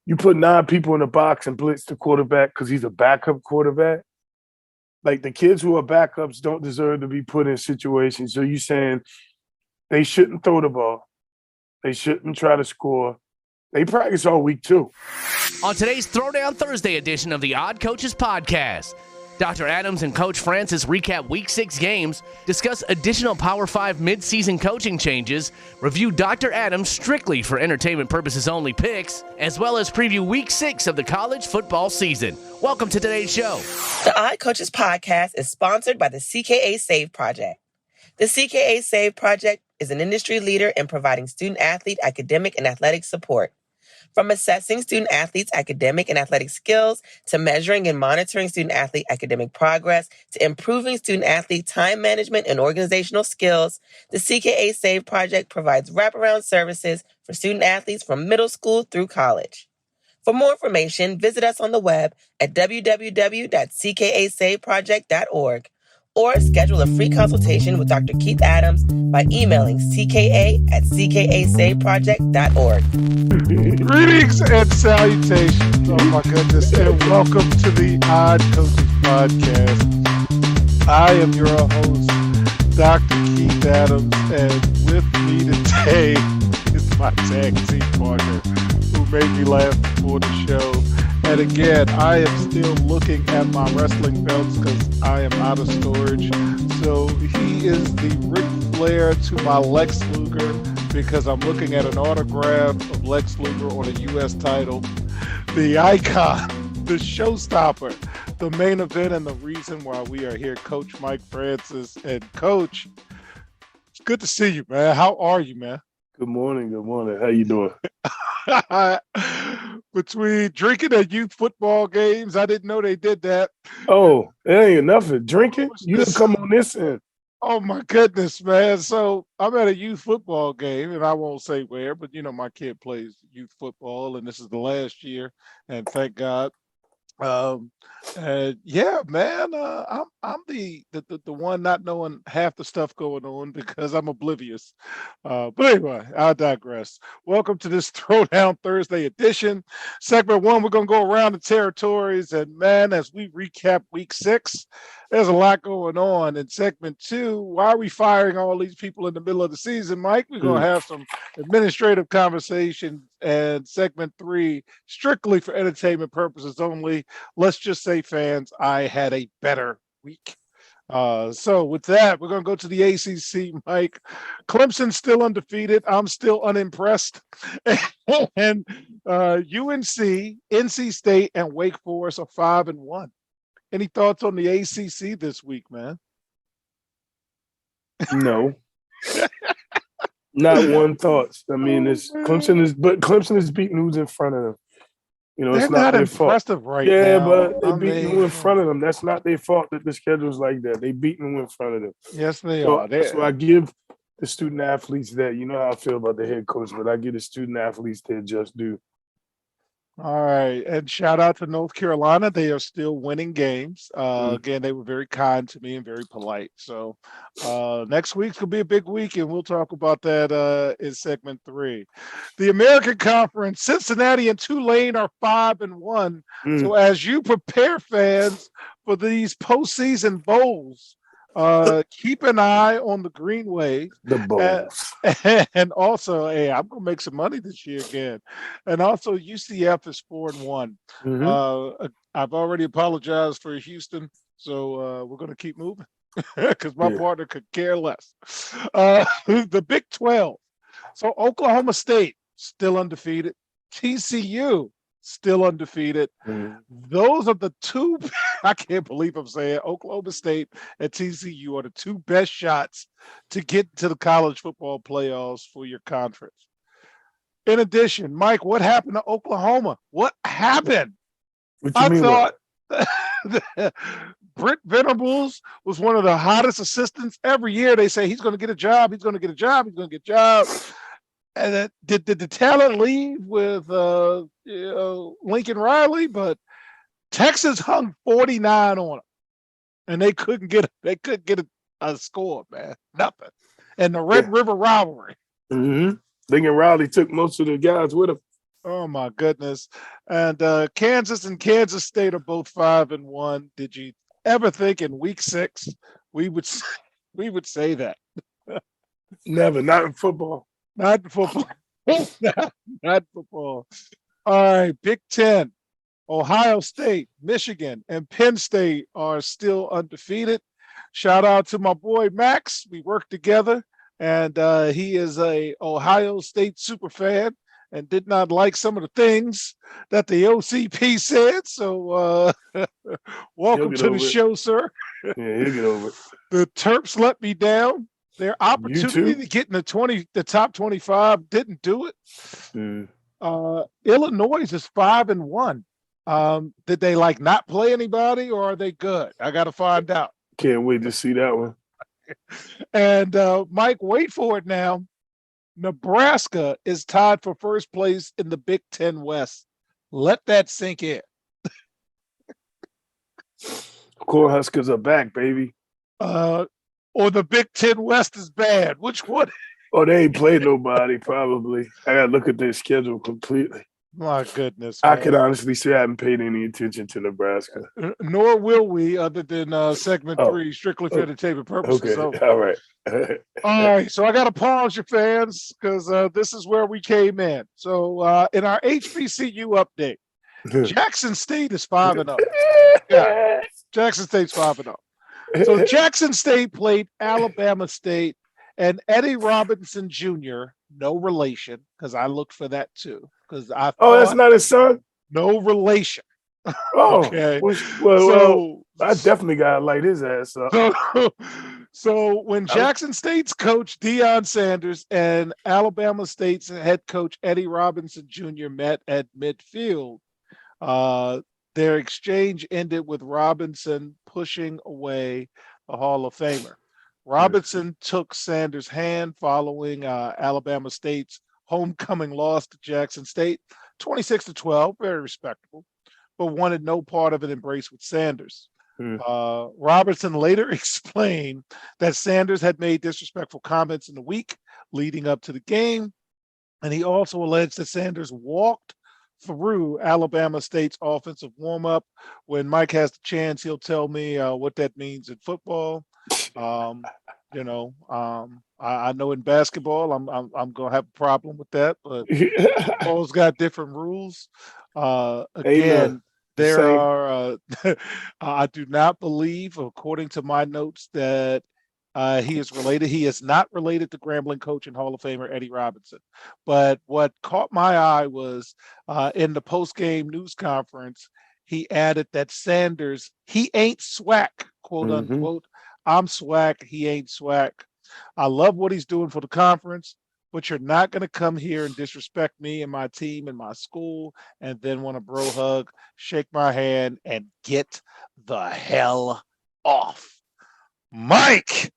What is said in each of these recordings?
you put 9 people in the box and blitz the quarterback because he's a backup quarterback. Like the kids who are backups don't deserve to be put in situations. So you saying they shouldn't throw the ball. They shouldn't try to score. They practice all week too. On today's Throwdown Thursday edition of the Odd Coaches Podcast, Dr. Adams and Coach Francis recap Week 6 games, discuss additional Power 5 midseason coaching changes, review Dr. Adams' strictly for entertainment purposes only picks, as well as preview Week 6 of the college football season. Welcome to today's show. The Odd Coaches Podcast is sponsored by the CKA Save Project. The CKA Save Project is an industry leader in providing student-athlete academic and athletic support. From assessing student-athletes' academic and athletic skills, to measuring and monitoring student-athlete academic progress, to improving student-athlete time management and organizational skills, the CKA Save Project provides wraparound services for student-athletes from middle school through college. For more information, visit us on the web at www.ckasaveproject.org or schedule a free consultation with Dr. Keith Adams by emailing cka@ckasaveproject.org. Greetings and salutations, oh my goodness, and welcome to the Odd Coaches Podcast. I am your host, Dr. Keith Adams, and with me today is my tag team partner who made me laugh before the show. And again, I am still looking at my wrestling belts because I am out of storage. So he is the Ric Flair to my Lex Luger because I'm looking at an autograph of Lex Luger on a U.S. title. The icon, the showstopper, the main event, and the reason why we are here, Coach Mike Francis. And Coach, it's good to see you, man. How are you, man? Good morning. Good morning. How you doing? Between drinking at youth football games, I didn't know they did that. Oh, it ain't enough of drinking. You didn't come on this end. Oh my goodness, man. So I'm at a youth football game, and I won't say where, but you know, my kid plays youth football, and this is the last year, and thank God. Yeah, man, I'm the one not knowing half the stuff going on because I'm oblivious. But anyway, I digress. Welcome to this Throwdown Thursday edition. Segment 1, we're gonna go around the territories, and man, as we recap Week 6, there's a lot going on. In segment 2, why are we firing all these people in the middle of the season, Mike? We're gonna have some administrative conversations. And segment 3, strictly for entertainment purposes only. Let's just say, fans, I had a better week. So with that, we're going to go to the ACC, Mike. Clemson's still undefeated. I'm still unimpressed. And UNC, NC State, and Wake Forest are 5-1. Any thoughts on the ACC this week, man? No. Not one thought. I mean, Clemson is beating who's in front of them. You know, They're it's not their impressive fault. right yeah, now. but they're beating who in front of them. That's not their fault that the schedule's like that. They beating who in front of them. Yes, they are. That's why I give the student athletes that. You know how I feel about the head coach, but I give the student athletes their just due. All right. And shout out to North Carolina. They are still winning games. Again, they were very kind to me and very polite. So next week's going to be a big week, and we'll talk about that in segment 3. The American Conference, Cincinnati and Tulane are 5-1. So as you prepare, fans, for these postseason bowls, keep an eye on the Greenway. The bowls. And also, hey, I'm going to make some money this year again. And also, UCF is 4-1. I've already apologized for Houston, so we're going to keep moving because my partner could care less. The Big 12. So Oklahoma State, still undefeated. TCU, still undefeated. Those are the two, I can't believe I'm saying, Oklahoma State and TCU are the two best shots to get to the college football playoffs for your conference. In addition, Mike, what happened to Oklahoma? What happened? I thought Brent Venables was one of the hottest assistants. Every year they say he's going to get a job, he's going to get a job, he's going to get a job. And did the talent leave with Lincoln Riley? But Texas hung 49 on him, and they couldn't get a score, man. Nothing. And the Red River rivalry. Lincoln Riley took most of the guys with him. Oh my goodness. And Kansas and Kansas State are both 5-1. Did you ever think in week 6 we would we would say that? Never, not in football. Not in football. not football. All right, Big Ten. Ohio State, Michigan, and Penn State are still undefeated. Shout out to my boy Max. We work together, and he is a Ohio State super fan and did not like some of the things that the OCP said. So welcome get to the over it. show, sir. Yeah, he'll get over it. The Terps let me down. Their opportunity too. to get in the top 25 didn't do it. Mm. Illinois is 5-1. Did they like not play anybody, or are they good? I got to find out. Can't wait to see that one. And Mike, wait for it now. Nebraska is tied for first place in the Big Ten West. Let that sink in. Cornhuskers are back, baby. Or the Big Ten West is bad. Which one? Oh, they ain't played nobody, probably. I got to look at their schedule completely. My goodness. I man. can honestly say I haven't paid any attention to Nebraska. Nor will we, other than segment 3, strictly for entertainment purposes. Okay, So, all right. all right, so I got to pause your fans because this is where we came in. So in our HBCU update, Jackson State is 5-0. Yeah, Jackson State's 5-0. So Jackson State played Alabama State, and Eddie Robinson Jr., no relation, because I looked for that too. Because I Oh, that's not his son? no relation. Oh, Okay. well, I definitely got to light his ass up. So when Jackson State's coach Deion Sanders and Alabama State's head coach Eddie Robinson Jr. met at midfield, their exchange ended with Robinson pushing away the Hall of Famer. Robinson took Sanders' hand following Alabama State's homecoming loss to Jackson State, 26-12, very respectable, but wanted no part of an embrace with Sanders. Robertson later explained that Sanders had made disrespectful comments in the week leading up to the game, and he also alleged that Sanders walked through Alabama State's offensive warm-up. When Mike has the chance, he'll tell me what that means in football. I know in basketball, I'm gonna have a problem with that, but football's got different rules. Again, there are. I do not believe, according to my notes, that he is related. He is not related to Grambling coach and Hall of Famer Eddie Robinson. But what caught my eye was in the post-game news conference, he added that Sanders, he ain't SWAC, quote unquote. I'm SWAC, he ain't SWAC. I love what he's doing for the conference, but you're not going to come here and disrespect me and my team and my school and then want to bro hug, shake my hand, and get the hell off. Mike,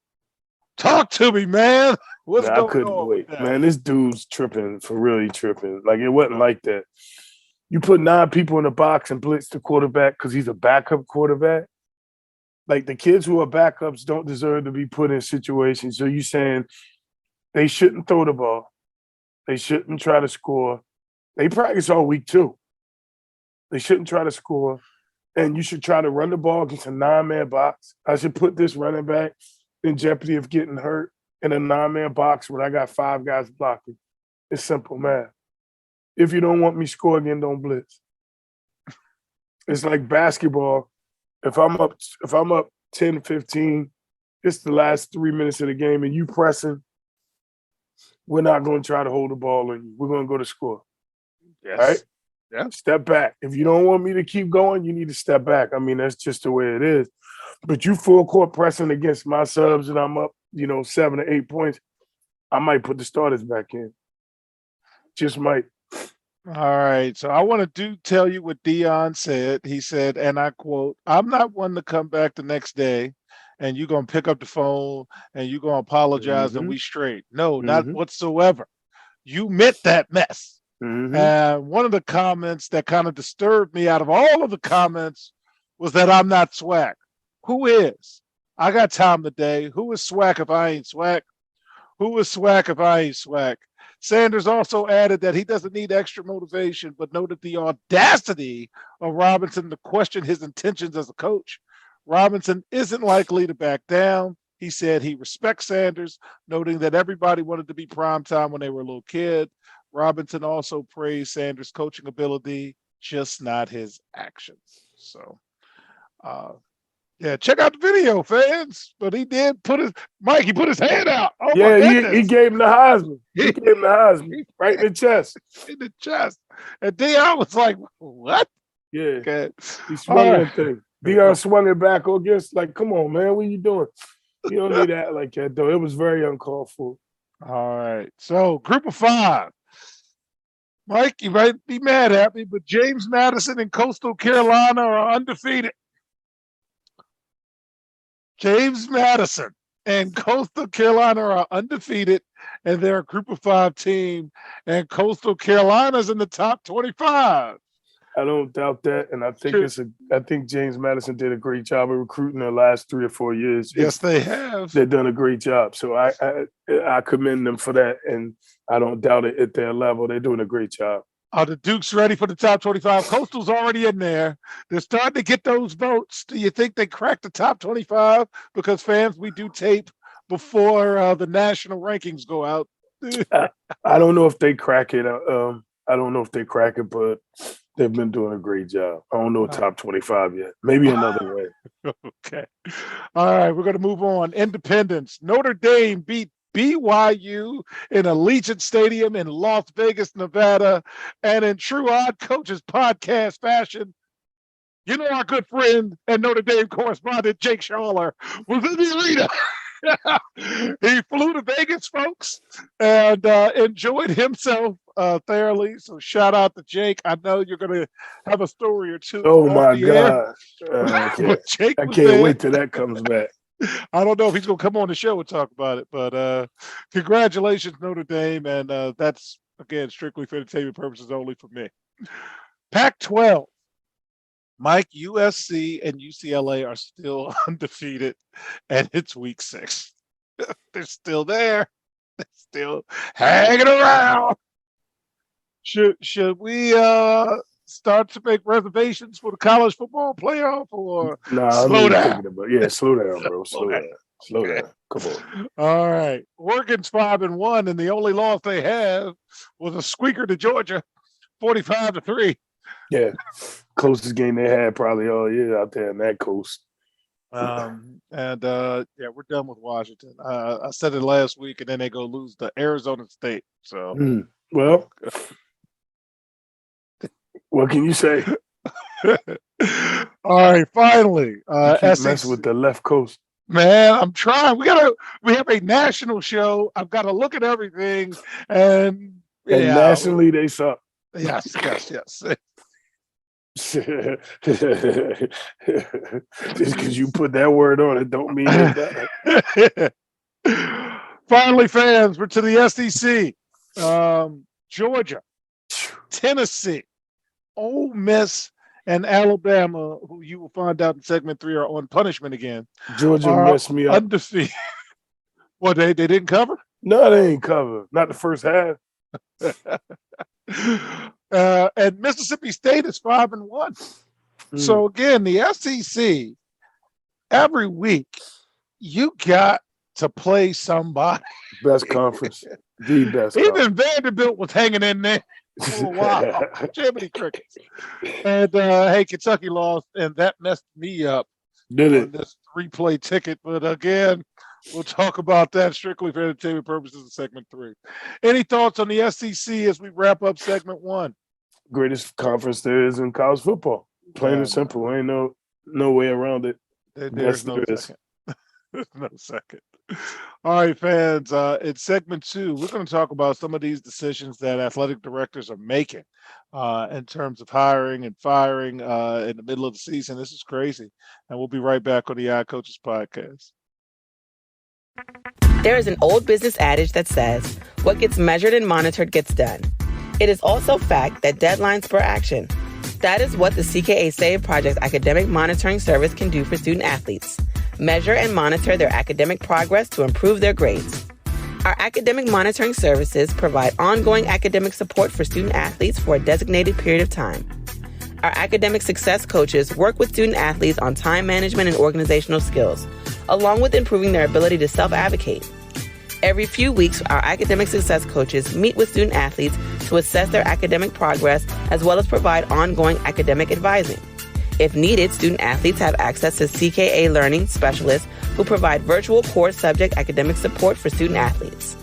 talk to me, man. What's going on? I couldn't wait. Man, this dude's tripping, for really tripping. Like, it wasn't like that. You put 9 people in the box and blitz the quarterback because he's a backup quarterback. Like, the kids who are backups don't deserve to be put in situations. So you saying they shouldn't throw the ball. They shouldn't try to score. They practice all week too. They shouldn't try to score. And you should try to run the ball against a 9-man box. I should put this running back in jeopardy of getting hurt in a 9-man box when I got 5 guys blocking. It's simple math. If you don't want me to score again, don't blitz. It's like basketball. If I'm up 10-15, it's the last 3 minutes of the game and you pressing, we're not going to try to hold the ball on you. We're going to go to score. Yes. All right? Yeah. Step back. If you don't want me to keep going, you need to step back. I mean, that's just the way it is. But you full court pressing against my subs and I'm up, 7 or 8 points, I might put the starters back in. Just might. All right. So I want to tell you what Deion said. He said, and I quote, "I'm not one to come back the next day and you're going to pick up the phone and you're going to apologize and we straight. No, not whatsoever. You meant that mess." And one of the comments that kind of disturbed me out of all of the comments was that I'm not SWAC. Who is? I got time today. Who is SWAC if I ain't SWAC? Who is SWAC if I ain't SWAC? Sanders also added that he doesn't need extra motivation, but noted the audacity of Robinson to question his intentions as a coach. Robinson isn't likely to back down. He said he respects Sanders, noting that everybody wanted to be primetime when they were a little kid. Robinson also praised Sanders' coaching ability, just not his actions. So, yeah, check out the video, fans. But he did put his hand out. Oh, Yeah, my he goodness. gave him the Heisman. He gave him the Heisman right in the chest. In the chest. And Deion was like, what? Yeah, Okay. he swung All that right. thing. Deion swung it back against, like, come on, man, what are you doing? You don't need that like that, though. It was very uncalled for. All right. So, group of 5. Mike, you might be mad at me, but James Madison and Coastal Carolina are undefeated. James Madison and Coastal Carolina are undefeated, and they're a group of 5 team, and Coastal Carolina's in the top 25. I don't doubt that, and I think Sure. I think James Madison did a great job of recruiting the last 3 or 4 years. Yes, they have. They've done a great job, so I commend them for that, and I don't doubt it at their level. They're doing a great job. Are the Dukes ready for the top 25? Coastal's already in there. They're starting to get those votes. Do you think they cracked the top 25? Because fans, we do tape before the national rankings go out. I don't know if they crack it. I don't know if they crack it, but they've been doing a great job. I don't know top 25 yet. Maybe another way. Okay. All right, we're going to move on. Independence. Notre Dame beat BYU in Allegiant Stadium in Las Vegas, Nevada. And in true Odd Coaches podcast fashion, you know, our good friend and Notre Dame correspondent Jake Schaller was in the arena. He flew to Vegas, folks, and enjoyed himself thoroughly. So shout out to Jake. I know you're going to have a story or two. Oh off my the air. gosh. Jake I was can't there. wait till that comes back. I don't know if he's going to come on the show and talk about it, but congratulations, Notre Dame. And that's, again, strictly for entertainment purposes only for me. Pac-12. Mike, USC and UCLA are still undefeated, and it's week 6. They're still there. They're still hanging around. Should we start to make reservations for the college football playoff, or slow down? Slow down, bro. Slow down. Come on. All right. Oregon's 5-1, and the only loss they have was a squeaker to Georgia, 45-3. Yeah, closest game they had probably all year out there in that coast. Yeah, we're done with Washington. I said it last week, and then they go lose to Arizona State. So, well, what can you say? All right, finally, Keep messing with the left coast. Man, I'm trying. We have a national show. I've got to look at everything, and nationally they suck. Yes. Just because you put that word on it don't mean it's better. Finally, fans, we're to the SEC. Georgia, Tennessee, Ole Miss, and Alabama, who you will find out in segment 3 are on punishment again. Georgia messed me up. Undefeated. What, they didn't cover? No, they ain't covered. Not the first half. And Mississippi State is 5-1. So again, the SEC, every week, you got to play somebody. Best conference. The best. Even Vanderbilt was hanging in there for a while. Jiminy Crickets. And hey, Kentucky lost, and that messed me up. Did it? This 3-play ticket. But again, we'll talk about that strictly for entertainment purposes in segment 3. Any thoughts on the SEC as we wrap up segment 1? Greatest conference there is in college football. Plain and simple. Ain't no way around it. There's no second. There's no second. All right, fans. In segment 2, we're going to talk about some of these decisions that athletic directors are making in terms of hiring and firing in the middle of the season. This is crazy. And we'll be right back on the Odd Coaches podcast. There is an old business adage that says, what gets measured and monitored gets done. It is also fact that deadlines spur action. That is what the CKA SAVE Project academic monitoring service can do for student athletes. Measure and monitor their academic progress to improve their grades. Our academic monitoring services provide ongoing academic support for student athletes for a designated period of time. Our academic success coaches work with student athletes on time management and organizational skills, along with improving their ability to self-advocate. Every few weeks, our academic success coaches meet with student athletes to assess their academic progress as well as provide ongoing academic advising. If needed, student athletes have access to CKA Learning Specialists who provide virtual core subject academic support for student athletes.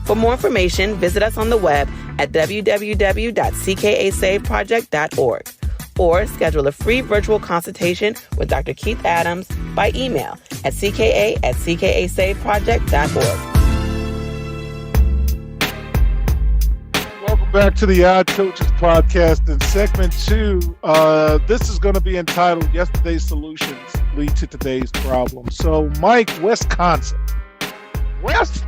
For more information, visit us on the web at www.ckasaveproject.org or schedule a free virtual consultation with Dr. Keith Adams by email at cka@ckasaveproject.org. Welcome back to the Odd Coaches Podcast. In segment 2, this is going to be entitled Yesterday's Solutions Lead to Today's Problem. So, Mike, Wisconsin. West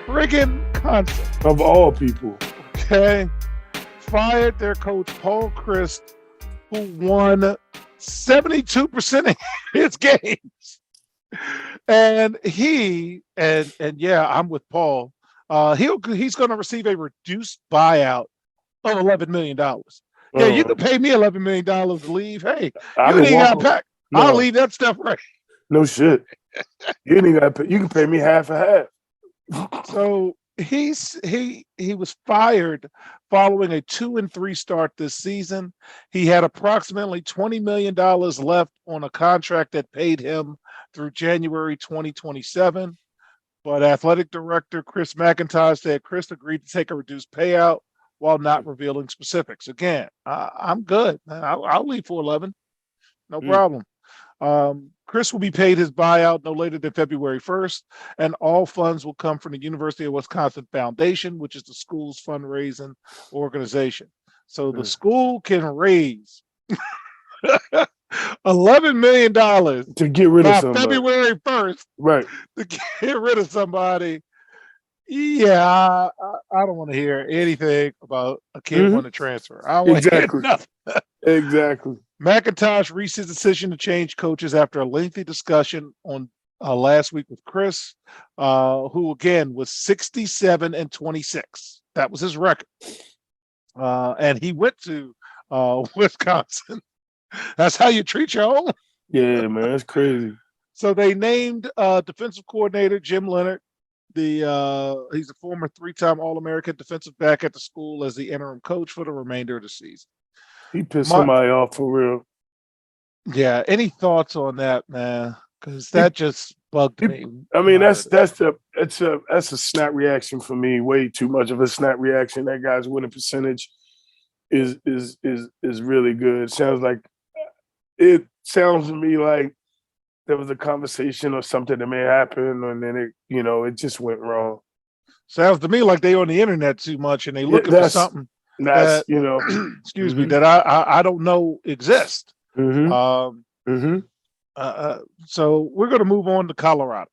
friggin' Wisconsin. Of all people. Okay. Fired their coach, Paul Chryst, who won 72% of his games. And yeah, I'm with Paul. He's going to receive a reduced buyout of $11 million. Yeah, you can pay me $11 million to leave. Hey, I you ain't got to pack. No. I'll leave that stuff right. No shit. You ain't got to pay. You can pay me half and half. So he was fired following a 2-3 start this season. He had approximately $20 million left on a contract that paid him through January 2027. But athletic director Chris McIntosh said Chris agreed to take a reduced payout while not revealing specifics. Again, I'm good. I'll leave for 11. No problem. Chris will be paid his buyout no later than February 1st, and all funds will come from the University of Wisconsin Foundation, which is the school's fundraising organization. So the school can raise $11 million to get rid of somebody. February 1st. Right. To get rid of somebody. Yeah, I don't want to hear anything about a kid wanting to transfer. I don't want to hear nothing. Exactly. McIntosh reached his decision to change coaches after a lengthy discussion on last week with Chris, who again was 67-26. That was his record. And he went to Wisconsin. That's how you treat your own. Yeah, man, that's crazy. So they named defensive coordinator Jim Leonard. He's a former 3-time All-American defensive back at the school as the interim coach for the remainder of the season. He pissed somebody off for real. Yeah. Any thoughts on that, man? Because that just bugged me. I mean, that's a snap reaction for me. Way too much of a snap reaction. That guy's winning percentage is really good. It sounds to me like there was a conversation or something that may happen, and then it just went wrong. Sounds to me like they on the internet too much and they looking for something that excuse me, that I don't know exists. So we're going to move on to Colorado.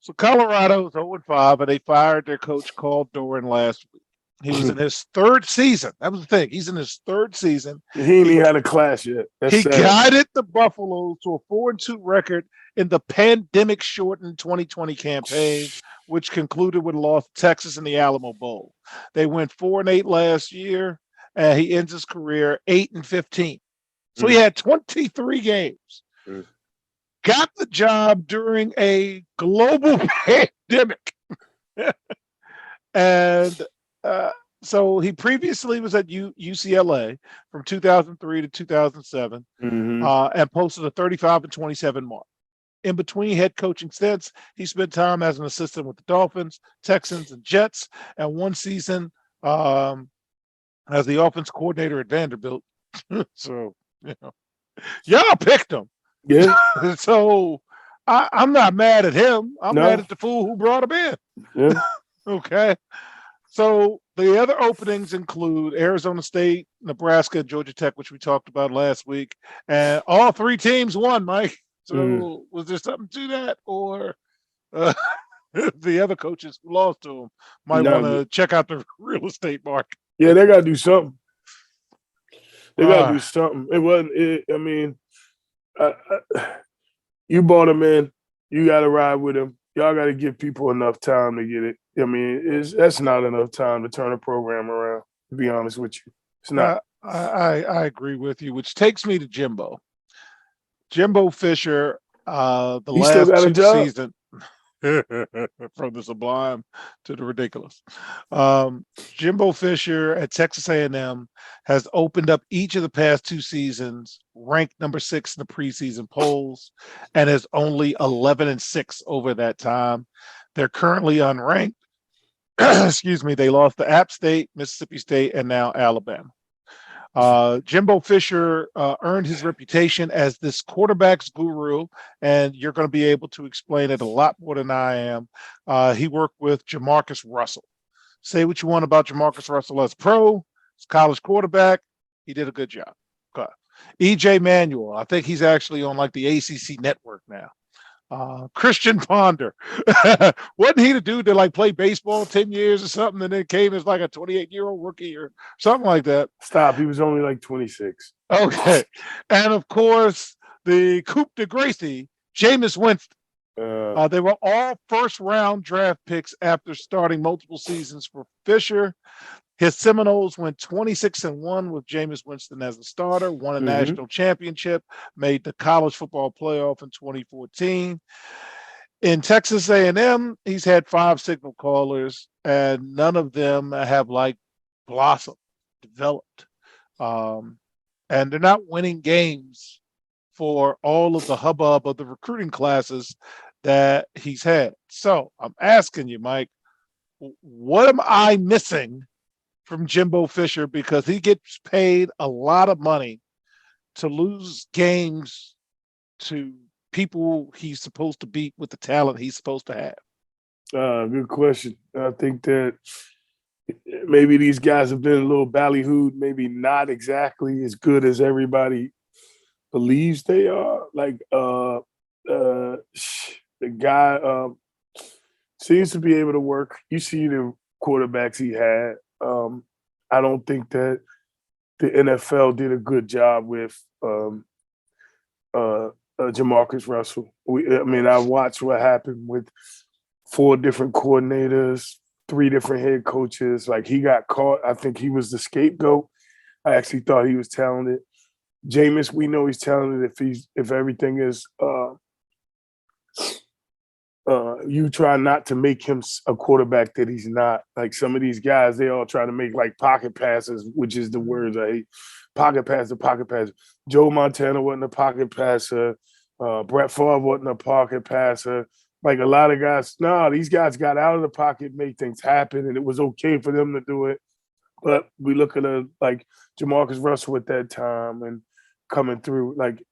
So Colorado is 0-5, and they fired their coach, Carl Doran, last week. He was in his 3rd season. That was the thing. He's in his 3rd season. He ain't even had a class yet. He guided the Buffaloes to a 4-2 record in the pandemic-shortened 2020 campaign, which concluded with a loss to Texas in the Alamo Bowl. They went 4-8 last year, and he ends his career 8-15. So he had 23 games. Got the job during a global pandemic. And so he previously was at UCLA from 2003 to 2007 and posted a 35-27 mark. In between head coaching stints, he spent time as an assistant with the Dolphins, Texans, and Jets, and 1 season as the offense coordinator at Vanderbilt. So, y'all picked him. Yeah. So I'm not mad at him. I'm mad at the fool who brought him in. Yeah. Okay. So the other openings include Arizona State, Nebraska, Georgia Tech, which we talked about last week. And all 3 teams won, Mike. So was there something to that? Or the other coaches who lost to them might want to check out the real estate market? Yeah, they got to do something. They got to do something. It wasn't, I mean, you brought him in. You got to ride with him. Y'all got to give people enough time to get it. I mean, that's not enough time to turn a program around, to be honest with you. It's not. I agree with you, which takes me to Jimbo. Jimbo Fisher, the He still last got a 2 job? seasons, from the sublime to the ridiculous. Jimbo Fisher at Texas A&M has opened up each of the past 2 seasons, ranked number 6 in the preseason polls, and is only 11-6 over that time. They're currently unranked. Excuse me. They lost to App State, Mississippi State, and now Alabama. Jimbo Fisher earned his reputation as this quarterback's guru, and you're going to be able to explain it a lot more than I am. He worked with Jamarcus Russell. Say what you want about Jamarcus Russell as pro, as college quarterback. He did a good job. Okay. EJ Manuel, I think he's actually on like the ACC network now. Christian Ponder. Wasn't he the dude that like played baseball 10 years or something and then came as like a 28-year-old rookie or something like that? Stop. He was only like 26. Okay. And of course, the coup de Gracie, Jameis Winston. They were all first-round draft picks after starting multiple seasons for Fisher. His Seminoles went 26-1 with Jameis Winston as the starter, won a national championship, made the college football playoff in 2014. In Texas A&M, he's had 5 signal callers, and none of them have like blossomed, developed. And they're not winning games for all of the hubbub of the recruiting classes that he's had. So I'm asking you, Mike, what am I missing from Jimbo Fisher, because he gets paid a lot of money to lose games to people he's supposed to beat with the talent he's supposed to have? Good question. I think that maybe these guys have been a little ballyhooed, maybe not exactly as good as everybody believes they are. Like the guy seems to be able to work. You see the quarterbacks he had. I don't think that the NFL did a good job with Jamarcus Russell. I watched what happened with 4 different coordinators, 3 different head coaches. Like, he got caught. I think he was the scapegoat. I actually thought he was talented. Jameis, we know he's talented if everything is you try not to make him a quarterback that he's not. Like, some of these guys, they all try to make like pocket passes, which is the words I hate. Pocket passer. Joe Montana wasn't a pocket passer. Brett Favre wasn't a pocket passer. Like, a lot of guys, these guys got out of the pocket, made things happen, and it was okay for them to do it. But we look at like Jamarcus Russell at that time and coming through, like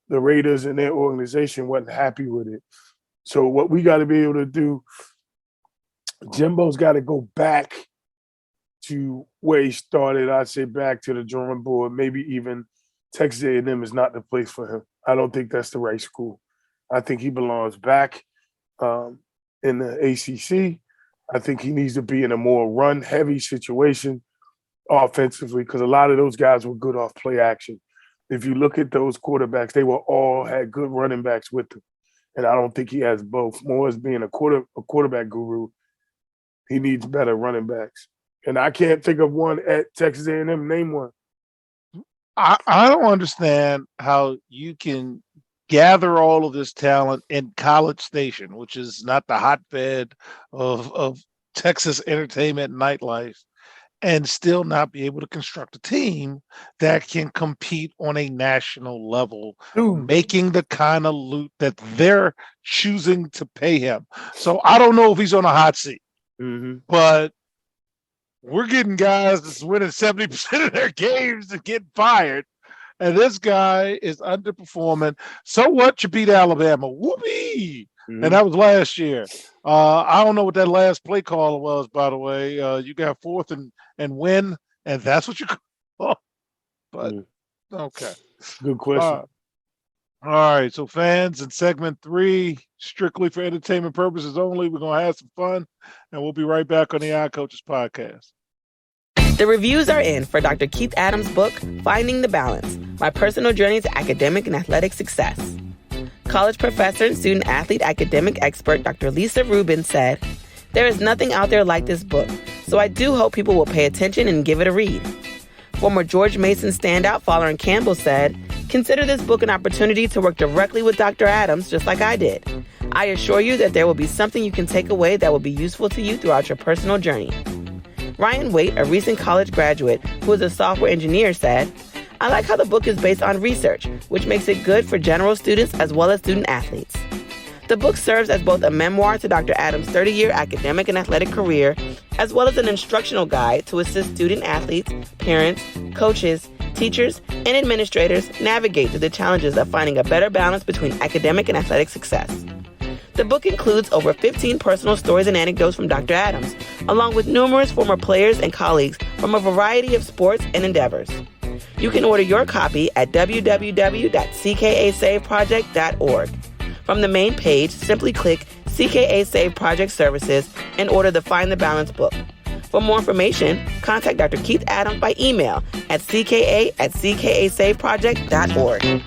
the Raiders and their organization wasn't happy with it. So what we got to be able to do, Jimbo's got to go back to where he started. I'd say back to the drawing board. Maybe even Texas A&M is not the place for him. I don't think that's the right school. I think he belongs back in the ACC. I think he needs to be in a more run-heavy situation offensively, because a lot of those guys were good off play action. If you look at those quarterbacks, they were all had good running backs with them. And I don't think he has both. More as being a quarterback guru, he needs better running backs. And I can't think of one at Texas A&M. Name one. I don't understand how you can gather all of this talent in College Station, which is not the hotbed of Texas entertainment and nightlife, and still not be able to construct a team that can compete on a national level, making the kind of loot that they're choosing to pay him. So I don't know if he's on a hot seat, but we're getting guys that's winning 70% of their games and getting fired. And this guy is underperforming. So what? You beat Alabama. Whoopee! And that was last year. I don't know what that last play call was, by the way. You got 4th and win, and that's what you call. But okay. Good question. All right. So fans, in segment 3, strictly for entertainment purposes only, we're going to have some fun, and we'll be right back on the Odd Coaches podcast. The reviews are in for Dr. Keith Adams' book, Finding the Balance, My Personal Journey to Academic and Athletic Success. College professor and student-athlete academic expert Dr. Lisa Rubin said, There is nothing out there like this book, so I do hope people will pay attention and give it a read. Former George Mason standout Fallen Campbell said, "Consider this book an opportunity to work directly with Dr. Adams, just like I did. I assure you that there will be something you can take away that will be useful to you throughout your personal journey." Ryan Waite, a recent college graduate who is a software engineer, said, "I like how the book is based on research, which makes it good for general students as well as student athletes." The book serves as both a memoir to Dr. Adams' 30-year academic and athletic career, as well as an instructional guide to assist student athletes, parents, coaches, teachers, and administrators navigate through the challenges of finding a better balance between academic and athletic success. The book includes over 15 personal stories and anecdotes from Dr. Adams, along with numerous former players and colleagues from a variety of sports and endeavors. You can order your copy at www.ckasaveproject.org. From the main page, simply click CKA Save Project Services and order the Find the Balance book. For more information, contact Dr. Keith Adams by email at cka@ckasaveproject.org.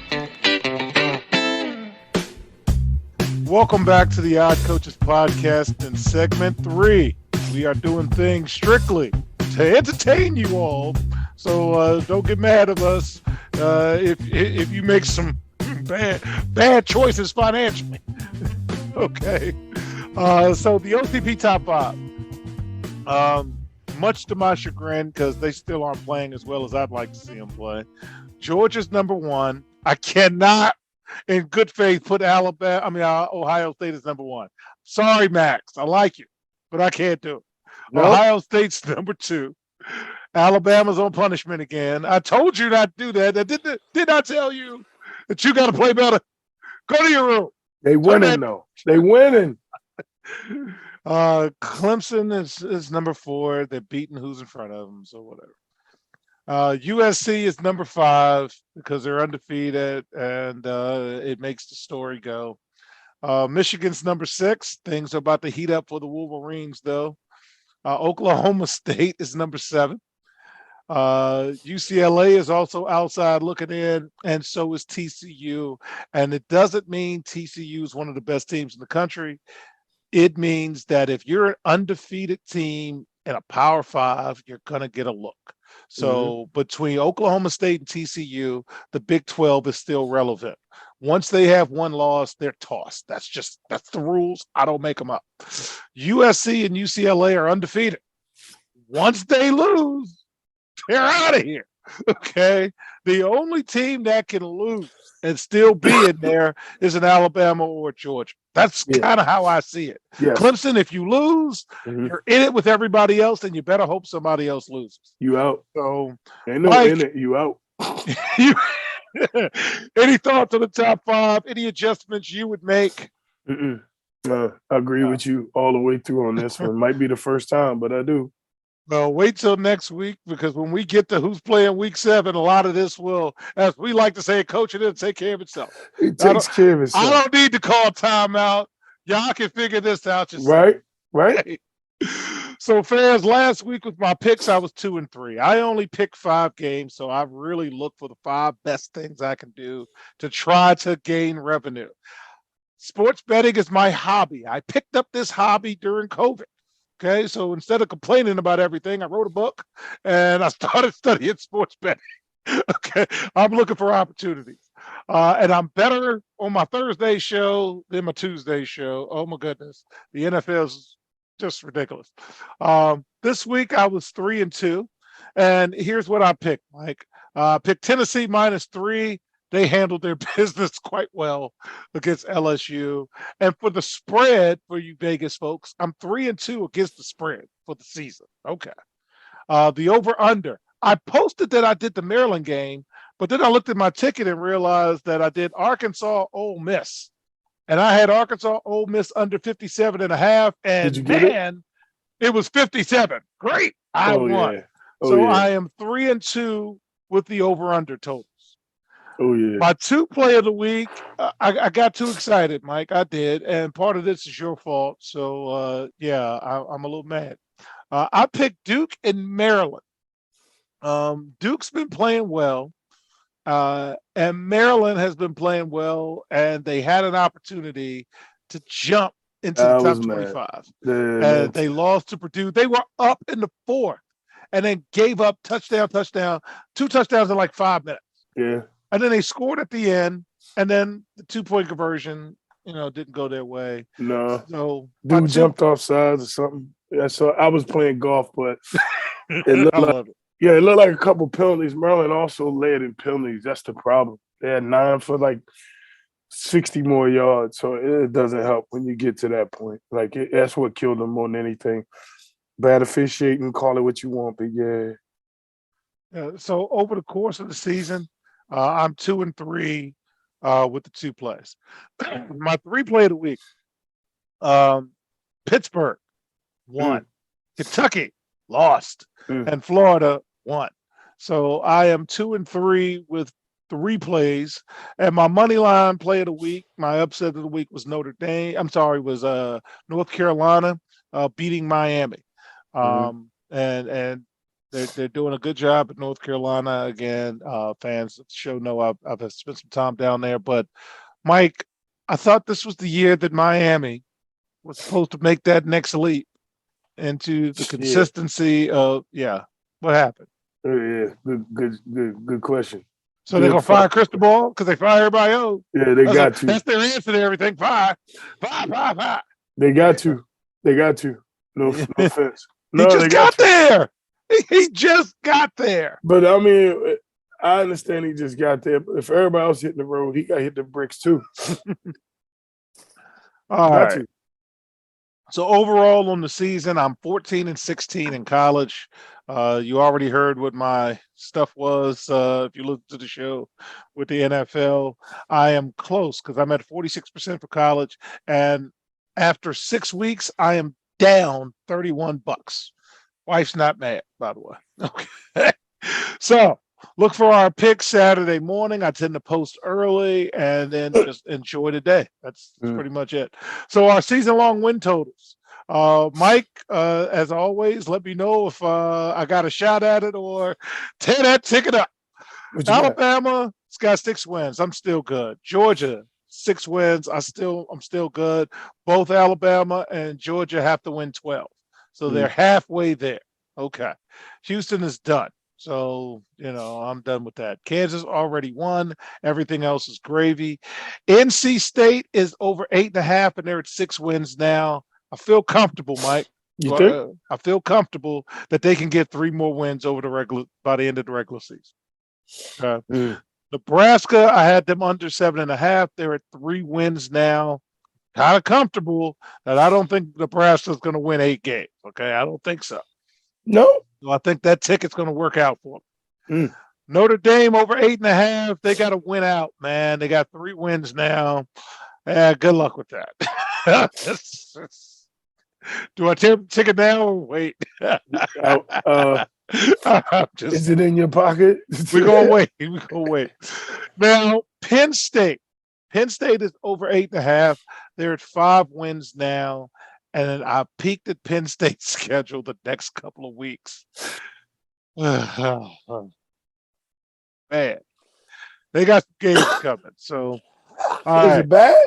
Welcome back to the Odd Coaches Podcast in segment 3. We are doing things strictly to entertain you all. So don't get mad at us if you make some bad choices financially. Okay. So the OTP top 5. Much to my chagrin, because they still aren't playing as well as I'd like to see them play. Georgia's number 1. I cannot, in good faith, put Ohio State as number 1. Sorry, Max. I like you, but I can't do it. Nope. Ohio State's number 2. Alabama's on punishment again. I told you not to do that. I did not tell you that you got to play better. Go to your room. They winning, though. They winning. Clemson is number 4. They're beating who's in front of them, so whatever. USC is number 5 because they're undefeated, and it makes the story go. Michigan's number 6. Things are about to heat up for the Wolverines, though. Oklahoma State is number 7. UCLA is also outside looking in, and so is TCU. And it doesn't mean TCU is one of the best teams in the country. It means that if you're an undefeated team in a Power 5, you're going to get a look. So between Oklahoma State and TCU, the Big 12 is still relevant. Once they have one loss, they're tossed. That's the rules. I don't make them up. USC and UCLA are undefeated. Once they lose, they're out of here. Okay. The only team that can lose and still be in there is an Alabama or Georgia. That's kind of how I see it. Yes. Clemson, if you lose, you're in it with everybody else, and you better hope somebody else loses. You out. So, ain't no Mike, in it. You out. Any thoughts on the top 5? Any adjustments you would make? I agree with you all the way through on this one. Might be the first time, but I do. Well, wait till next week, because when we get to who's playing week 7, a lot of this will, as we like to say, coach, it'll take care of itself. It takes care of itself. I don't need to call timeout. Y'all can figure this out yourself. Right. So, fans, last week with my picks, I was 2-3. I only picked 5 games, so I really look for the 5 best things I can do to try to gain revenue. Sports betting is my hobby. I picked up this hobby during COVID. Okay, so instead of complaining about everything, I wrote a book and I started studying sports betting. Okay, I'm looking for opportunities. And I'm better on my Thursday show than my Tuesday show. Oh, my goodness. The NFL is just ridiculous. This week I was 3-2. And here's what I picked, Mike. I picked Tennessee -3. They handled their business quite well against LSU. And for the spread, for you Vegas folks, I'm 3-2 against the spread for the season. Okay. The over-under. I posted that I did the Maryland game, but then I looked at my ticket and realized that I did Arkansas Ole Miss. And I had Arkansas Ole Miss under 57.5. And it was 57. Great. I won. Yeah. I am 3-2 with the over-under total. Oh, yeah. My 2 play of the week, I got too excited, Mike. I did. And part of this is your fault. So, I'm a little mad. I picked Duke in Maryland. Duke's been playing well. And Maryland has been playing well. And they had an opportunity to jump into the I was top mad. 25. Yeah, And man. they lost to Purdue. They were up in the fourth and then gave up touchdown, 2 touchdowns in like 5 minutes. Yeah. And then they scored at the end, and then the 2-point conversion, didn't go their way. No. So Dude jumped off sides or something. Yeah, so I was playing golf, but it looked I like love it. yeah, it looked like a couple penalties. Maryland also led in penalties. That's the problem. They had 9 for like 60 more yards. So it doesn't help when you get to that point. Like that's what killed them more than anything. Bad officiating, call it what you want, but yeah. So over the course of the season, I'm 2-3 with the 2 plays. My 3 play of the week: Pittsburgh won, Kentucky lost, and Florida won. So I am 2-3 with 3 plays, and my money line play of the week, my upset of the week was North Carolina beating Miami, and they're doing a good job at North Carolina. Again, fans of the show know I've spent some time down there. But Mike, I thought this was the year that Miami was supposed to make that next leap into the consistency of what happened? Yeah, good question. So they're gonna fire Cristobal because they fire everybody else. Yeah, they got to. That's their answer to everything. Fire. They got to. No offense. He just got there. He just got there. But I mean, I understand he just got there. But if everybody else hitting the road, he got hit the bricks too. All right. So overall on the season, I'm 14-16 in college. You already heard what my stuff was. If you look to the show with the NFL, I am close because I'm at 46% for college. And after 6 weeks, I am down $31. Wife's not mad, by the way. Okay. So look for our picks Saturday morning. I tend to post early and then just enjoy the day. That's pretty much it. So our season-long win totals. Mike, as always, let me know if I got a shot at it or tear that ticket up. Alabama's got 6 wins. I'm still good. Georgia, 6 wins. I'm still good. Both Alabama and Georgia have to win 12. So they're halfway there. Okay. Houston is done. So, I'm done with that. Kansas already won. Everything else is gravy. NC State is over 8.5, and they're at 6 wins now. I feel comfortable, Mike. You think? I feel comfortable that they can get 3 more wins by the end of the regular season. Nebraska, I had them under 7.5. They're at 3 wins now. Kind of comfortable that I don't think Nebraska's going to win 8 games. Okay, I don't think so. No. So I think that ticket's going to work out for them. Notre Dame over 8.5. They got to win out, man. They got 3 wins now. Good luck with that. Do I tear the ticket now or wait? Is it in your pocket? We're going to wait. Now, Penn State. Penn State is over 8.5. They're at 5 wins now. And I peeked at Penn State's schedule the next couple of weeks. Man, they got some games coming. So, is it bad?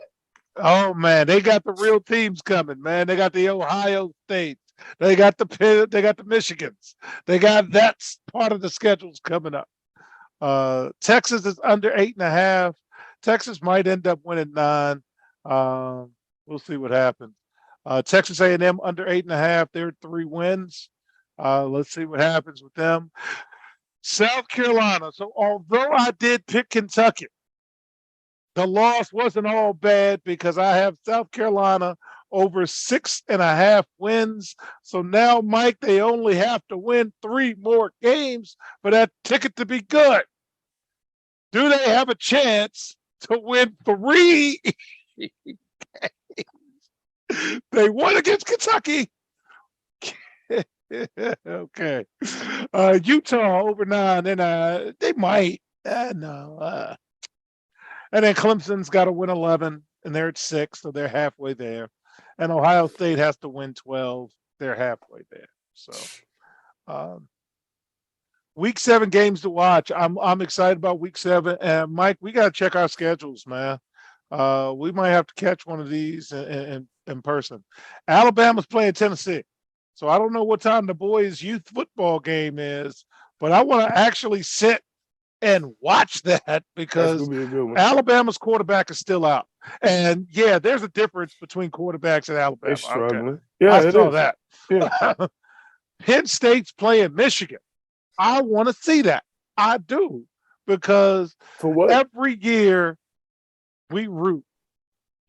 Oh man, they got the real teams coming. Man, they got the Ohio State. They got the Michigans. They got that part of the schedules coming up. Texas is under 8.5. Texas might end up winning 9. We'll see what happens. Texas A&M under 8.5. They're 3 wins. Let's see what happens with them. South Carolina. So although I did pick Kentucky, the loss wasn't all bad because I have South Carolina over 6.5 wins. So now, Mike, they only have to win 3 more games for that ticket to be good. Do they have a chance to win 3 games? They won against Kentucky. Okay. Utah over 9, and they might. No. And then Clemson's got to win 11, and they're at 6, so they're halfway there. And Ohio State has to win 12. They're halfway there. So, week 7 games to watch. I'm excited about week 7. And Mike, we got to check our schedules, man. We might have to catch one of these and in person. Alabama's playing Tennessee. So I don't know what time the boys' youth football game is, but I want to actually sit and watch that That's because gonna be a good one. Alabama's quarterback is still out. And yeah, there's a difference between quarterbacks and Alabama. They're Okay. struggling. Yeah, I it saw is. that. Yeah. Penn State's playing Michigan. I want to see that. I do, because For what? every year we root,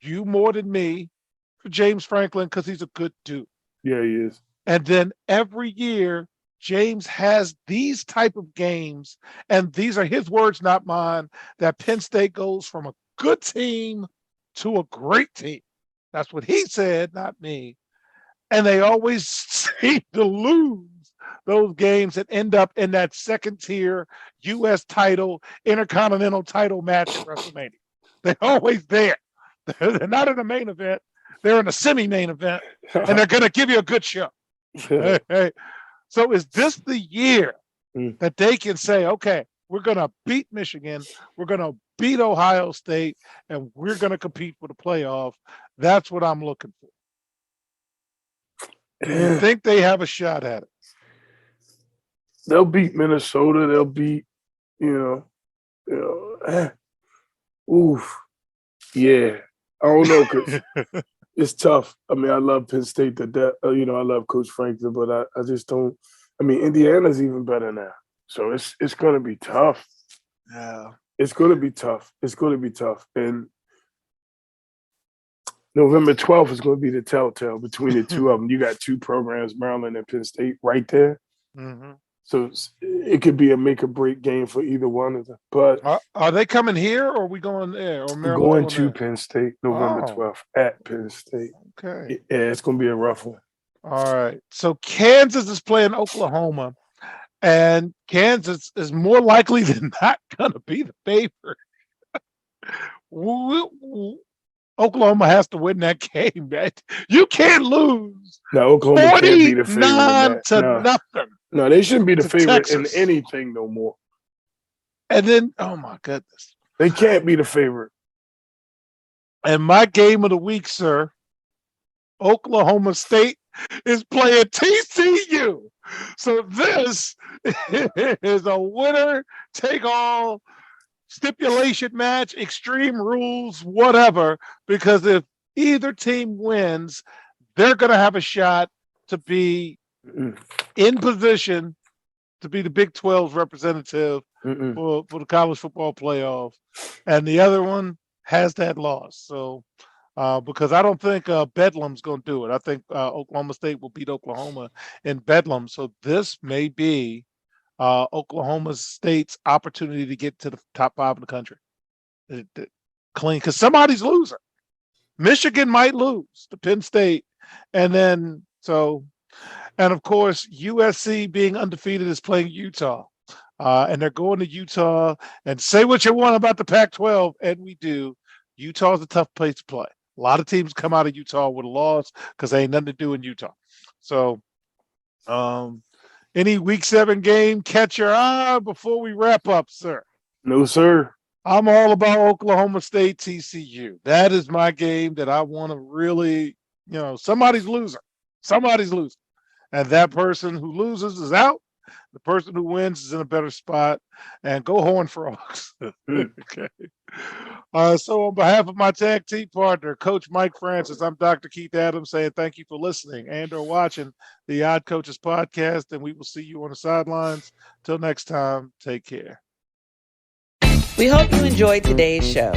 you more than me, for James Franklin because he's a good dude. Yeah, he is. And then every year James has these type of games, and these are his words, not mine, that Penn State goes from a good team to a great team. That's what he said, not me. And they always seem to lose those games that end up in that second tier U.S. title, intercontinental title match at WrestleMania. They're always there. They're not in the main event. They're in the semi-main event, and they're going to give you a good show. Hey. So is this the year that they can say, okay, we're going to beat Michigan, we're going to beat Ohio State, and we're going to compete for the playoff? That's what I'm looking for. Do you think they have a shot at it? They'll beat Minnesota. They'll beat, oof. Yeah. I don't know, because it's tough. I mean, I love Penn State to death. I love Coach Franklin, but I just don't. I mean, Indiana's even better now. So it's going to be tough. Yeah. It's going to be tough. It's going to be tough. And November 12th is going to be the telltale between the two of them. You got two programs, Maryland and Penn State, right there. Mm-hmm. So it could be a make or break game for either one of them. But are they coming here, or are we going there? Or we're going to Penn State November 12th at Penn State. Okay. Yeah, it's going to be a rough one. All right. So Kansas is playing Oklahoma, and Kansas is more likely than not going to be the favorite. Oklahoma has to win that game, right? You can't lose. No, Oklahoma can't be the favorite. 49 to nothing. No, they shouldn't be the favorite Texas. in anything no more. And then, oh my goodness. They can't be the favorite. And my game of the week, sir, Oklahoma State is playing TCU. So this is a winner take all stipulation match, extreme rules, whatever, because if either team wins, they're going to have a shot to be in position to be the Big 12's representative for the college football playoff. And the other one has that loss. So, because I don't think Bedlam's going to do it. I think Oklahoma State will beat Oklahoma in Bedlam. So this may be Oklahoma State's opportunity to get to the top 5 in the country. Clean, because somebody's losing. Michigan might lose to Penn State. And then, and of course, USC being undefeated is playing Utah. And they're going to Utah, and say what you want about the Pac-12, and we do. Utah's a tough place to play. A lot of teams come out of Utah with a loss because they ain't nothing to do in Utah. So, any Week 7 game catch your eye before we wrap up, sir? No, sir. I'm all about Oklahoma State TCU. That is my game that I want to really, somebody's losing. Somebody's losing. And that person who loses is out. The person who wins is in a better spot. And go Horned Frogs. Okay. So on behalf of my tag team partner, Coach Mike Francis, I'm Dr. Keith Adams saying thank you for listening and or watching the Odd Coaches podcast. And we will see you on the sidelines. Till next time, take care. We hope you enjoyed today's show.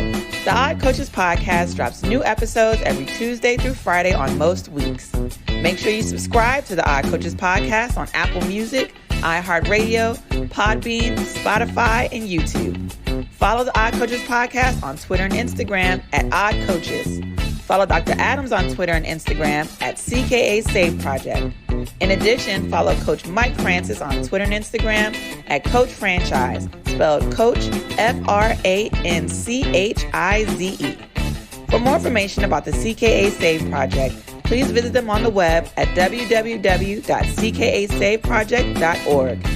The Odd Coaches podcast drops new episodes every Tuesday through Friday on most weeks. Make sure you subscribe to the Odd Coaches podcast on Apple Music, iHeartRadio, Podbean, Spotify, and YouTube. Follow the Odd Coaches podcast on Twitter and Instagram at Odd Coaches. Follow Dr. Adams on Twitter and Instagram at CKA Save Project. In addition, follow Coach Mike Francis on Twitter and Instagram at Coach Franchise, spelled Coach FRANCHIZE. For more information about the CKA Save Project, please visit them on the web at www.ckasaveproject.org.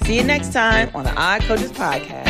See you next time on the Odd Coaches Podcast.